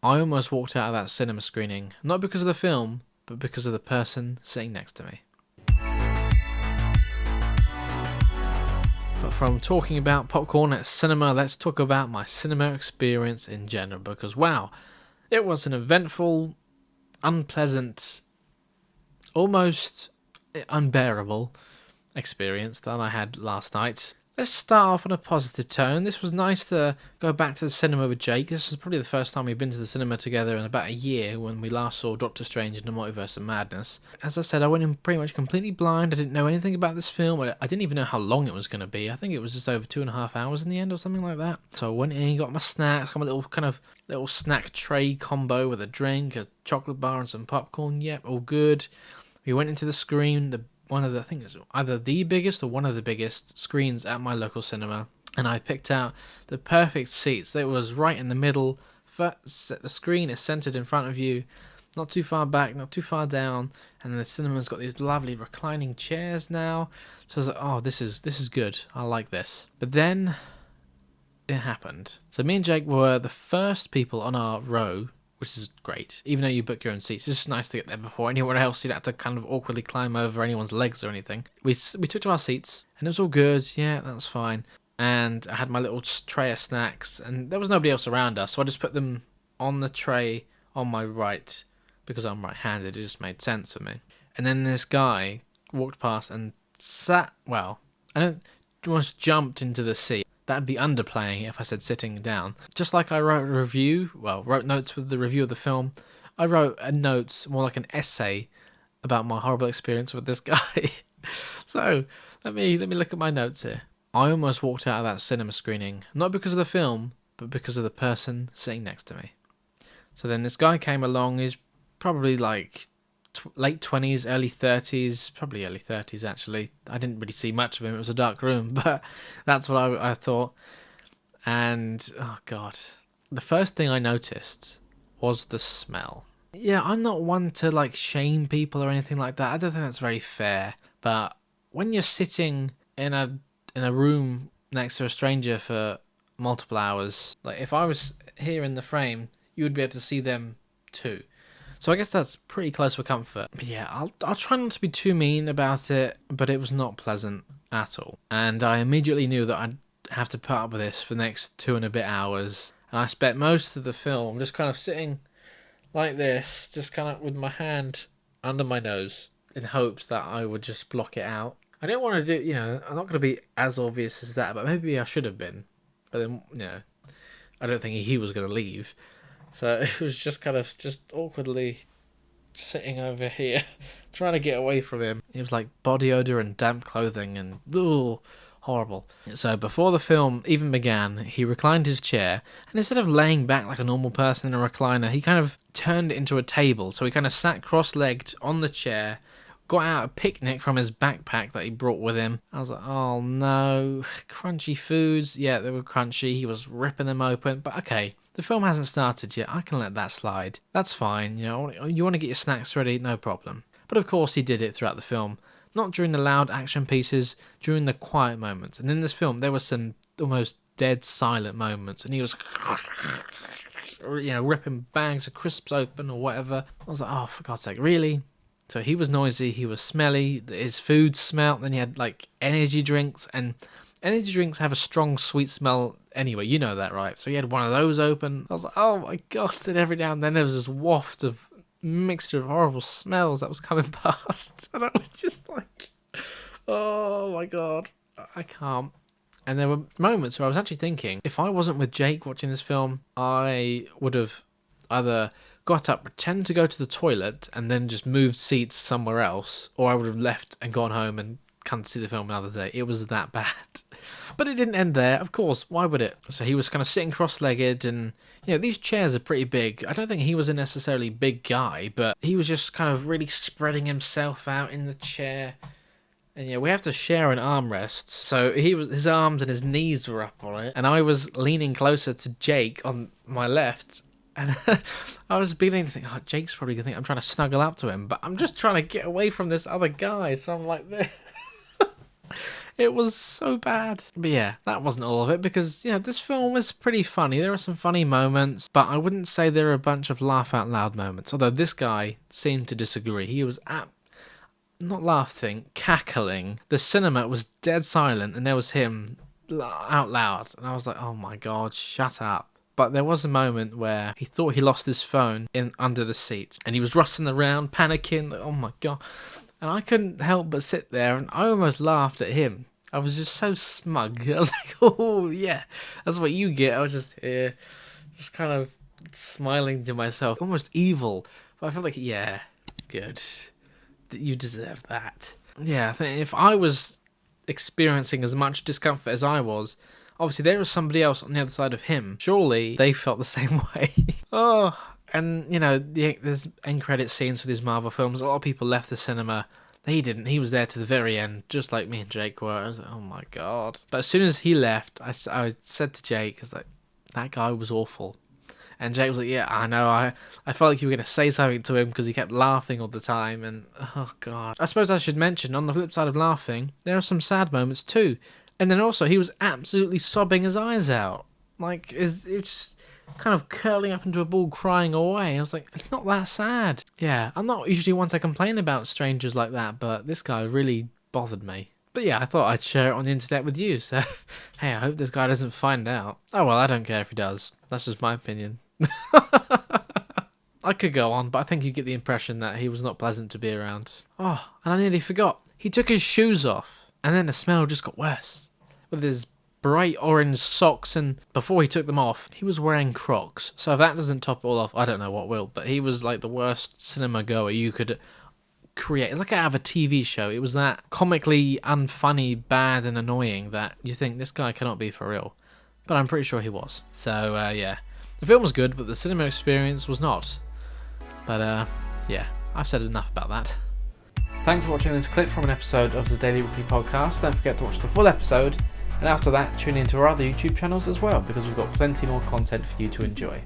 I almost walked out of that cinema screening, not because of the film, but because of the person sitting next to me. But from talking about popcorn at cinema, let's talk about my cinema experience in general, because wow, it was an eventful, unpleasant, almost unbearable experience that I had last night. Let's start off on a positive tone. This was nice to go back to the cinema with Jake. This was probably the first time we've been to the cinema together in about a year, when we last saw Doctor Strange in the Multiverse of Madness. As I said, I went in pretty much completely blind. I didn't know anything about this film. I didn't even know how long it was going to be. I think it was just over 2.5 hours in the end or something like that. So I went in, got my snacks, got my little snack tray combo with a drink, a chocolate bar and some popcorn. Yep, all good. We went into the screen, I think it's either the biggest or one of the biggest screens at my local cinema, and I picked out the perfect seats. It was right in the middle. The screen is centered in front of you, not too far back, not too far down, and then the cinema's got these lovely reclining chairs now. So I was like, oh, this is good. I like this. But then it happened. So me and Jake were the first people on our row, which is great. Even though you book your own seats, it's just nice to get there before anyone else. You don't have to kind of awkwardly climb over anyone's legs or anything. We took to our seats, and it was all good. Yeah, that's fine. And I had my little tray of snacks, and there was nobody else around us, so I just put them on the tray on my right, because I'm right-handed. It just made sense for me. And then this guy walked past and almost jumped into the seat. That'd be underplaying if I said sitting down. Just like I wrote notes with the review of the film, I wrote notes, more like an essay, about my horrible experience with this guy. So, let me look at my notes here. I almost walked out of that cinema screening, not because of the film, but because of the person sitting next to me. So then this guy came along. He's probably like late 20s, early 30s, probably early 30s actually. I didn't really see much of him, it was a dark room, but that's what I thought. And, oh god, the first thing I noticed was the smell. Yeah, I'm not one to like shame people or anything like that. I don't think that's very fair. But when you're sitting in a room next to a stranger for multiple hours, like if I was here in the frame, you would be able to see them too. So I guess that's pretty close for comfort. But yeah, I'll try not to be too mean about it, but it was not pleasant at all. And I immediately knew that I'd have to put up with this for the next 2 and a bit hours. And I spent most of the film just kind of sitting like this, just kind of with my hand under my nose, in hopes that I would just block it out. I didn't want to do, I'm not going to be as obvious as that, but maybe I should have been. But then, I don't think he was going to leave. So it was just kind of awkwardly sitting over here, trying to get away from him. It was like body odour and damp clothing and horrible. So before the film even began, he reclined his chair, and instead of laying back like a normal person in a recliner, he kind of turned it into a table. So he kind of sat cross-legged on the chair, got out a picnic from his backpack that he brought with him. I was like, oh no, crunchy foods. Yeah, they were crunchy. He was ripping them open, but okay. The film hasn't started yet. I can let that slide. That's fine. You want to get your snacks ready, no problem. But of course he did it throughout the film. Not during the loud action pieces, during the quiet moments. And in this film, there were some almost dead silent moments. And he was, ripping bags of crisps open or whatever. I was like, oh, for God's sake, really? So he was noisy, he was smelly, his food smelt. Then he had like energy drinks, and energy drinks have a strong sweet smell anyway, you know that, right? So he had one of those open. I was like, oh my god. And every now and then there was this waft of mixture of horrible smells that was coming past. And I was just like, oh my god, I can't. And there were moments where I was actually thinking, if I wasn't with Jake watching this film, I would have either got up, pretend to go to the toilet, and then just moved seats somewhere else, or I would have left and gone home and come to see the film another day. It was that bad. But it didn't end there, of course. Why would it? So he was kind of sitting cross-legged, and these chairs are pretty big. I don't think he was a necessarily big guy, but he was just kind of really spreading himself out in the chair. And we have to share an armrest, so his arms and his knees were up on it, and I was leaning closer to Jake on my left. And I was beginning to think, oh, Jake's probably going to think I'm trying to snuggle up to him, but I'm just trying to get away from this other guy, so I'm like this. It was so bad. But yeah, that wasn't all of it because, this film was pretty funny. There were some funny moments, but I wouldn't say there were a bunch of laugh out loud moments. Although this guy seemed to disagree. He was not laughing, cackling. The cinema was dead silent and there was him out loud. And I was like, oh my God, shut up. But there was a moment where he thought he lost his phone under the seat and he was rustling around, panicking. Like, oh my God. And I couldn't help but sit there and I almost laughed at him. I was just so smug. I was like, oh yeah, that's what you get. I was just here, just kind of smiling to myself, almost evil. But I felt like, yeah, good. You deserve that. Yeah, I think if I was experiencing as much discomfort as I was, obviously there was somebody else on the other side of him. Surely they felt the same way. Oh, and there's end credit scenes for these Marvel films. A lot of people left the cinema. He didn't. He was there to the very end, just like me and Jake were. I was like, oh my God. But as soon as he left, I said to Jake, I was like, that guy was awful. And Jake was like, yeah, I know. I felt like you were going to say something to him because he kept laughing all the time. And, oh, God. I suppose I should mention, on the flip side of laughing, there are some sad moments too. And then also, he was absolutely sobbing his eyes out. Like, it's just kind of curling up into a ball, crying away. I was like, it's not that sad. Yeah, I'm not usually one to complain about strangers like that, but this guy really bothered me. But yeah, I thought I'd share it on the internet with you, so hey, I hope this guy doesn't find out. Oh well, I don't care if he does. That's just my opinion. I could go on, but I think you get the impression that he was not pleasant to be around. Oh, and I nearly forgot. He took his shoes off, and then the smell just got worse. With his bright orange socks, and before he took them off, he was wearing Crocs. So if that doesn't top it all off, I don't know what will. But he was like the worst cinema goer you could create. It's like out of a TV show. It was that comically unfunny, bad and annoying that you think this guy cannot be for real. But I'm pretty sure he was. So yeah, the film was good, but the cinema experience was not. But yeah, I've said enough about that. Thanks for watching this clip from an episode of the Daily Weekly Podcast. Don't forget to watch the full episode, and after that tune into our other YouTube channels as well, because we've got plenty more content for you to enjoy.